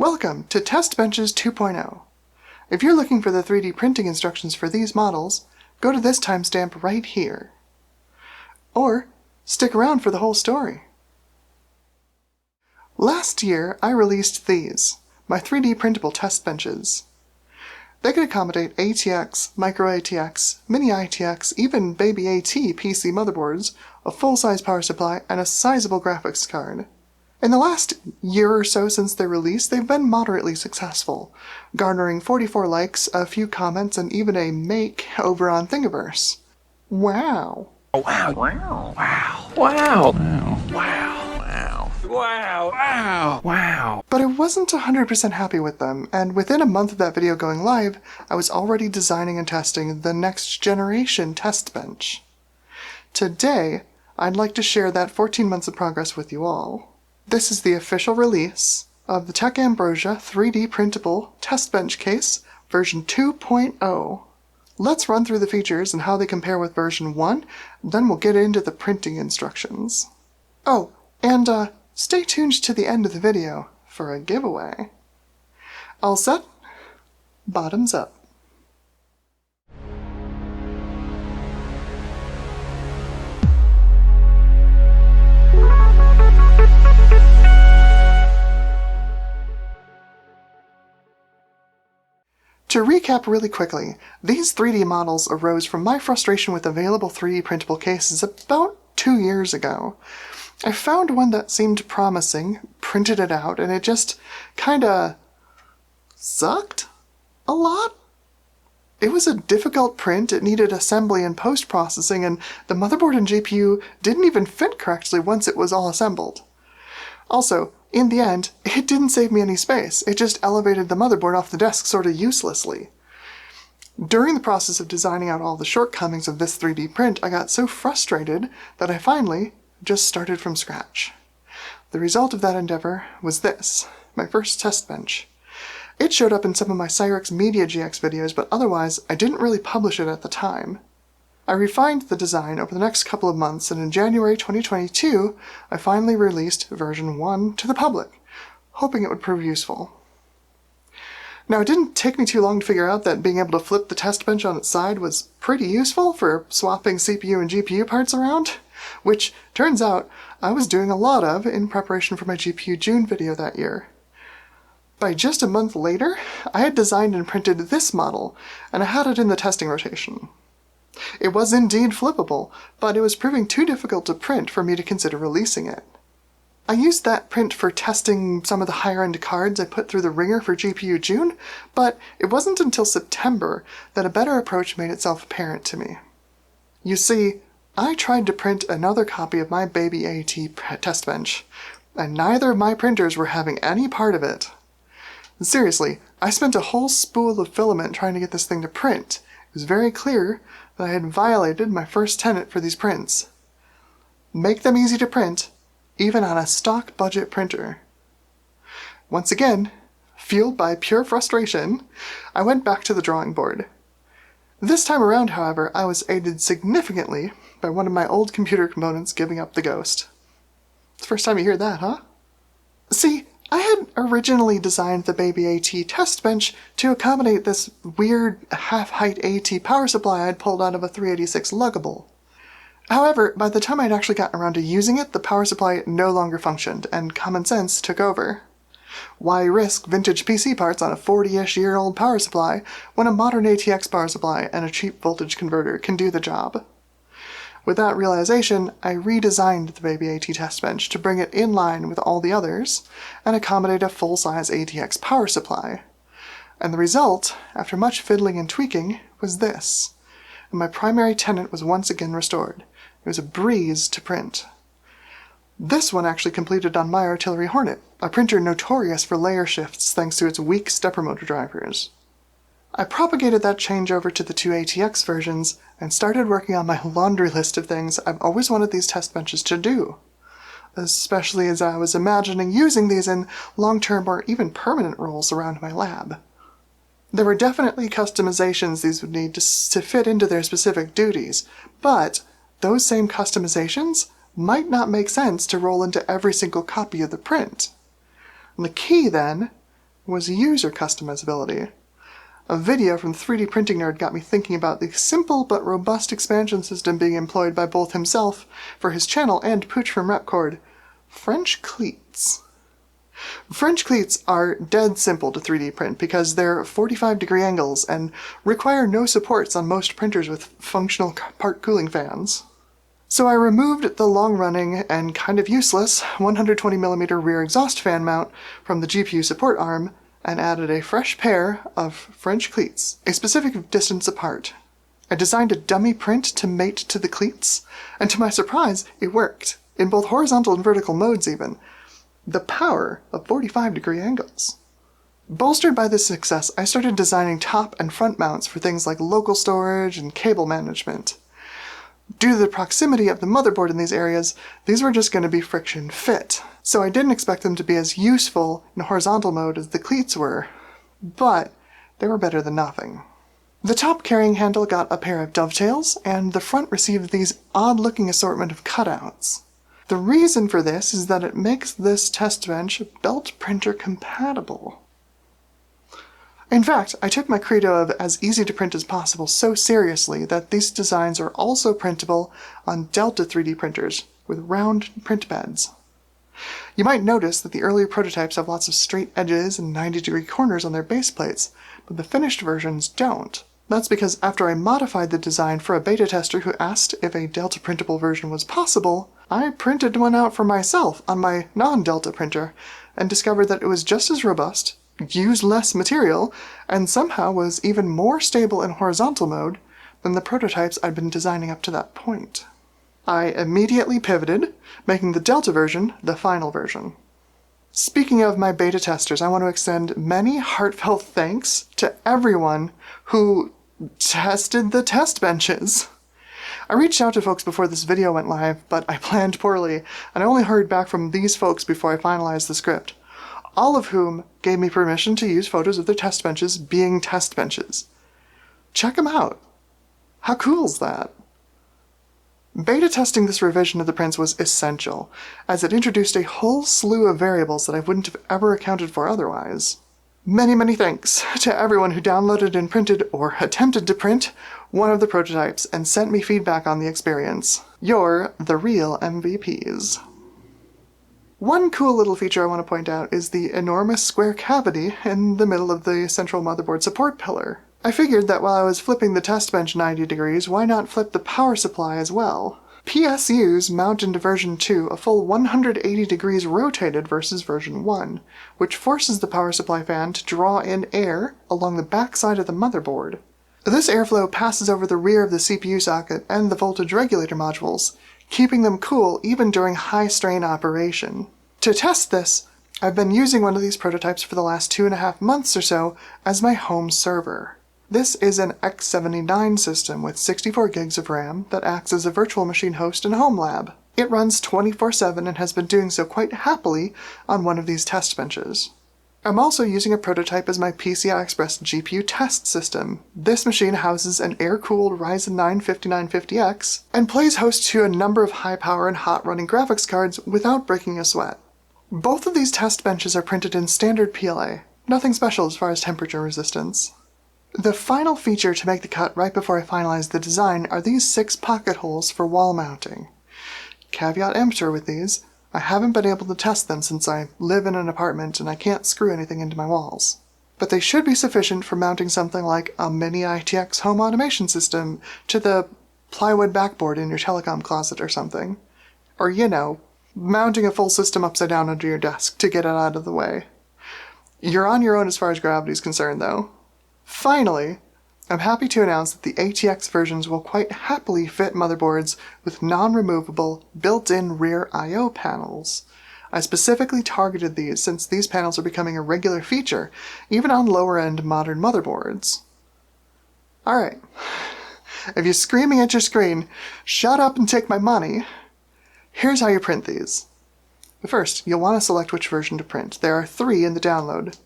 Welcome to testbenches 2.0. If you're looking for the 3D printing instructions for these models, go to this timestamp right here. Or stick around for the whole story. Last year, I released these, my 3D printable test benches. They could accommodate ATX, micro-ATX, mini-itx, even baby AT PC motherboards, a full-size power supply, and a sizable graphics card. In the last year or so since their release, they've been moderately successful, garnering 44 likes, a few comments, and even a make over on Thingiverse. Wow. Wow. Wow. Wow. Wow. Wow. Wow. Wow. Wow. Wow. But I wasn't 100% happy with them, and within a month of that video going live, I was already designing and testing the next generation test bench. Today, I'd like to share that 14 months of progress with you all. This is the official release of the Tech Ambrosia 3D printable test bench case version 2.0. Let's run through the features and how they compare with version 1, then we'll get into the printing instructions. Oh, and stay tuned to the end of the video for a giveaway. All set? Bottoms up. To recap really quickly, these 3D models arose from my frustration with available 3D printable cases about 2 years ago. I found one that seemed promising, printed it out, and it just kinda sucked a lot. It was a difficult print, it needed assembly and post-processing, and the motherboard and GPU didn't even fit correctly once it was all assembled. Also, in the end, it didn't save me any space, it just elevated the motherboard off the desk sorta uselessly. During the process of designing out all the shortcomings of this 3D print, I got so frustrated that I finally just started from scratch. The result of that endeavor was this, my first test bench. It showed up in some of my Cyrix Media GX videos, but otherwise I didn't really publish it at the time. I refined the design over the next couple of months, and in January 2022, I finally released version 1 to the public, hoping it would prove useful. Now, it didn't take me too long to figure out that being able to flip the test bench on its side was pretty useful for swapping CPU and GPU parts around, which, turns out, I was doing a lot of in preparation for my GPU June video that year. By just a month later, I had designed and printed this model, and I had it in the testing rotation. It was indeed flippable, but it was proving too difficult to print for me to consider releasing it. I used that print for testing some of the higher-end cards I put through the ringer for GPU June, but it wasn't until September that a better approach made itself apparent to me. You see, I tried to print another copy of my baby AT test bench, and neither of my printers were having any part of it. Seriously, I spent a whole spool of filament trying to get this thing to print. It was very clear that I had violated my first tenet for these prints. Make them easy to print, even on a stock budget printer. Once again, fueled by pure frustration, I went back to the drawing board. This time around, however, I was aided significantly by one of my old computer components giving up the ghost. It's the first time you hear that, huh? See, I had originally designed the baby AT test bench to accommodate this weird half-height AT power supply I'd pulled out of a 386 luggable. However, by the time I'd actually gotten around to using it, the power supply no longer functioned, and common sense took over. Why risk vintage PC parts on a 40-ish year old power supply when a modern ATX power supply and a cheap voltage converter can do the job? With that realization, I redesigned the baby AT test bench to bring it in line with all the others and accommodate a full-size ATX power supply. And the result, after much fiddling and tweaking, was this. And my primary tenet was once again restored. It was a breeze to print. This one actually completed on my Artillery Hornet, a printer notorious for layer shifts thanks to its weak stepper motor drivers. I propagated that change over to the two ATX versions and started working on my laundry list of things I've always wanted these test benches to do, especially as I was imagining using these in long-term or even permanent roles around my lab. There were definitely customizations these would need to fit into their specific duties, but those same customizations might not make sense to roll into every single copy of the print. And the key, then, was user customizability. A video from 3D Printing Nerd got me thinking about the simple but robust expansion system being employed by both himself for his channel and Pooch from Repcord, French cleats. French cleats are dead simple to 3D print because they're 45-degree angles and require no supports on most printers with functional part cooling fans. So I removed the long-running and kind of useless 120mm rear exhaust fan mount from the GPU support arm and added a fresh pair of French cleats, a specific distance apart. I designed a dummy print to mate to the cleats, and to my surprise, it worked, in both horizontal and vertical modes even. The power of 45-degree angles. Bolstered by this success, I started designing top and front mounts for things like local storage and cable management. Due to the proximity of the motherboard in these areas, these were just going to be friction fit, so I didn't expect them to be as useful in horizontal mode as the cleats were, but they were better than nothing. The top carrying handle got a pair of dovetails, and the front received these odd-looking assortment of cutouts. The reason for this is that it makes this test bench belt printer compatible. In fact, I took my credo of as easy to print as possible so seriously that these designs are also printable on Delta 3D printers with round print beds. You might notice that the earlier prototypes have lots of straight edges and 90-degree corners on their base plates, but the finished versions don't. That's because after I modified the design for a beta tester who asked if a Delta printable version was possible, I printed one out for myself on my non-Delta printer and discovered that it was just as robust, used less material, and somehow was even more stable in horizontal mode than the prototypes I'd been designing up to that point. I immediately pivoted, making the Delta version the final version. Speaking of my beta testers, I want to extend many heartfelt thanks to everyone who tested the test benches. I reached out to folks before this video went live, but I planned poorly, and I only heard back from these folks before I finalized the script, all of whom gave me permission to use photos of their test benches being test benches. Check them out. How cool is that? Beta testing this revision of the prints was essential, as it introduced a whole slew of variables that I wouldn't have ever accounted for otherwise. Many thanks to everyone who downloaded and printed, or attempted to print, one of the prototypes and sent me feedback on the experience. You're the real MVPs. One cool little feature I want to point out is the enormous square cavity in the middle of the central motherboard support pillar. I figured that while I was flipping the test bench 90 degrees, why not flip the power supply as well? PSUs mount into version 2 a full 180 degrees rotated versus version 1, which forces the power supply fan to draw in air along the back side of the motherboard. This airflow passes over the rear of the CPU socket and the voltage regulator modules, keeping them cool even during high-strain operation. To test this, I've been using one of these prototypes for the last 2.5 months or so as my home server. This is an X79 system with 64 gigs of RAM that acts as a virtual machine host and home lab. It runs 24/7 and has been doing so quite happily on one of these test benches. I'm also using a prototype as my PCI Express GPU test system. This machine houses an air-cooled Ryzen 9 5950X and plays host to a number of high-power and hot-running graphics cards without breaking a sweat. Both of these test benches are printed in standard PLA, nothing special as far as temperature resistance. The final feature to make the cut right before I finalize the design are these 6 pocket holes for wall mounting. Caveat emptor with these, I haven't been able to test them since I live in an apartment and I can't screw anything into my walls. But they should be sufficient for mounting something like a mini-ITX home automation system to the plywood backboard in your telecom closet or something. Or, mounting a full system upside down under your desk to get it out of the way. You're on your own as far as gravity is concerned, though. Finally, I'm happy to announce that the ATX versions will quite happily fit motherboards with non-removable, built-in rear I/O panels. I specifically targeted these since these panels are becoming a regular feature, even on lower-end modern motherboards. Alright, if you're screaming at your screen, shut up and take my money. Here's how you print these. First, you'll want to select which version to print. There are 3 in the download: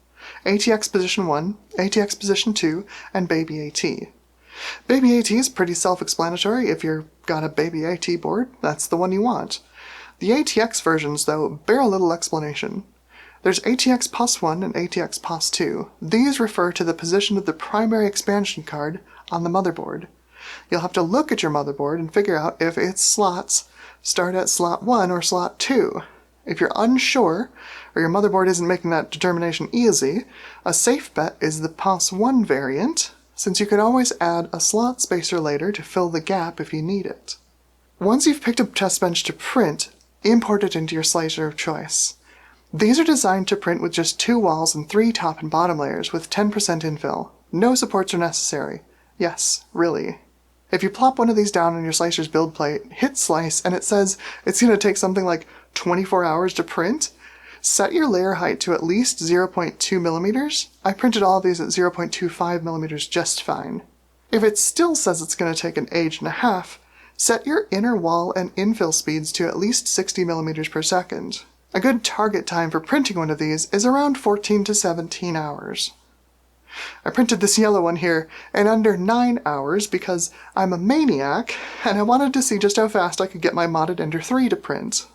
ATX Position 1, ATX Position 2, and Baby AT. Baby AT is pretty self-explanatory. If you've got a Baby AT board, that's the one you want. The ATX versions, though, bear a little explanation. There's ATX POS 1 and ATX POS 2. These refer to the position of the primary expansion card on the motherboard. You'll have to look at your motherboard and figure out if its slots start at slot 1 or slot 2. If you're unsure, or your motherboard isn't making that determination easy, a safe bet is the POS 1 variant, since you can always add a slot spacer later to fill the gap if you need it. Once you've picked a test bench to print, import it into your slicer of choice. These are designed to print with just 2 walls and 3 top and bottom layers with 10% infill. No supports are necessary. Yes, really. If you plop one of these down on your slicer's build plate, hit slice, and it says it's going to take something like 24 hours to print, set your layer height to at least 0.2 millimeters. I printed all of these at 0.25 millimeters just fine. If it still says it's going to take an age and a half, set your inner wall and infill speeds to at least 60 millimeters per second. A good target time for printing one of these is around 14 to 17 hours. I printed this yellow one here in under 9 hours because I'm a maniac and I wanted to see just how fast I could get my modded Ender 3 to print.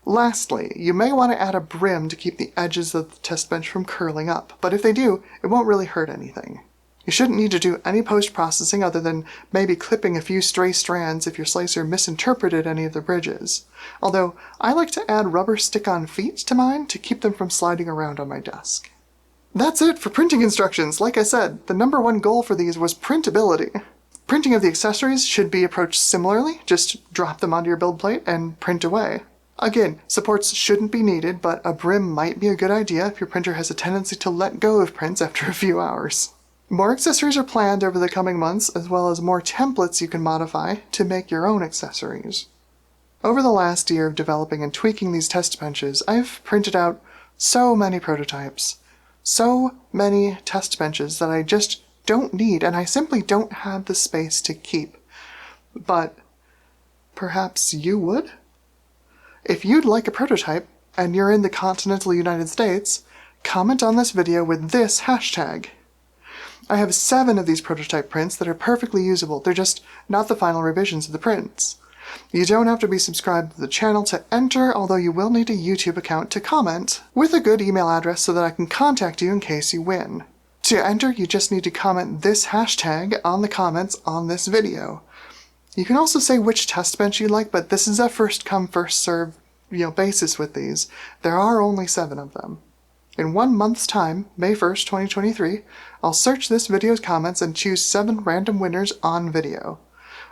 Lastly, you may want to add a brim to keep the edges of the test bench from curling up, but if they do, it won't really hurt anything. You shouldn't need to do any post-processing other than maybe clipping a few stray strands if your slicer misinterpreted any of the bridges. Although, I like to add rubber stick-on feet to mine to keep them from sliding around on my desk. That's it for printing instructions. Like I said, the #1 goal for these was printability. Printing of the accessories should be approached similarly, just drop them onto your build plate and print away. Again, supports shouldn't be needed, but a brim might be a good idea if your printer has a tendency to let go of prints after a few hours. More accessories are planned over the coming months, as well as more templates you can modify to make your own accessories. Over the last year of developing and tweaking these test benches, I've printed out so many prototypes. So many test benches that I just don't need, and I simply don't have the space to keep. But perhaps you would? If you'd like a prototype, and you're in the continental United States, comment on this video with this hashtag. I have 7 of these prototype prints that are perfectly usable, they're just not the final revisions of the prints. You don't have to be subscribed to the channel to enter, although you will need a YouTube account to comment, with a good email address so that I can contact you in case you win. To enter, you just need to comment this hashtag on the comments on this video. You can also say which test bench you like, but this is a first come first serve basis with these. There are only 7 of them. In 1 month's time, May 1st, 2023, I'll search this video's comments and choose 7 random winners on video.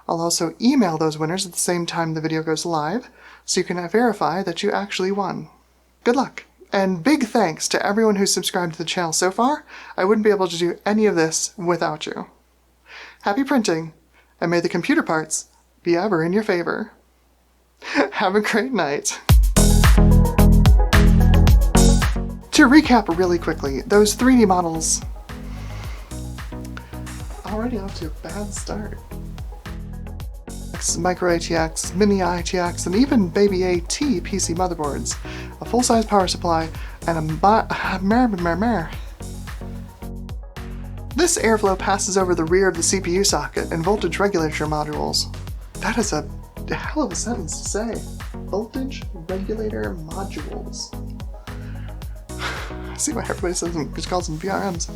I'll also email those winners at the same time the video goes live, so you can verify that you actually won. Good luck, and big thanks to everyone who's subscribed to the channel so far. I wouldn't be able to do any of this without you. Happy printing, and may the computer parts be ever in your favor. Have a great night. To recap really quickly, those 3D models already off to a bad start. Micro-ATX, mini-itx, and even baby AT PC motherboards, a full-size power supply, and a This airflow passes over the rear of the CPU socket and voltage regulator modules. That is a hell of a sentence to say. Voltage regulator modules. I see why everybody says them, just calls them VRMs.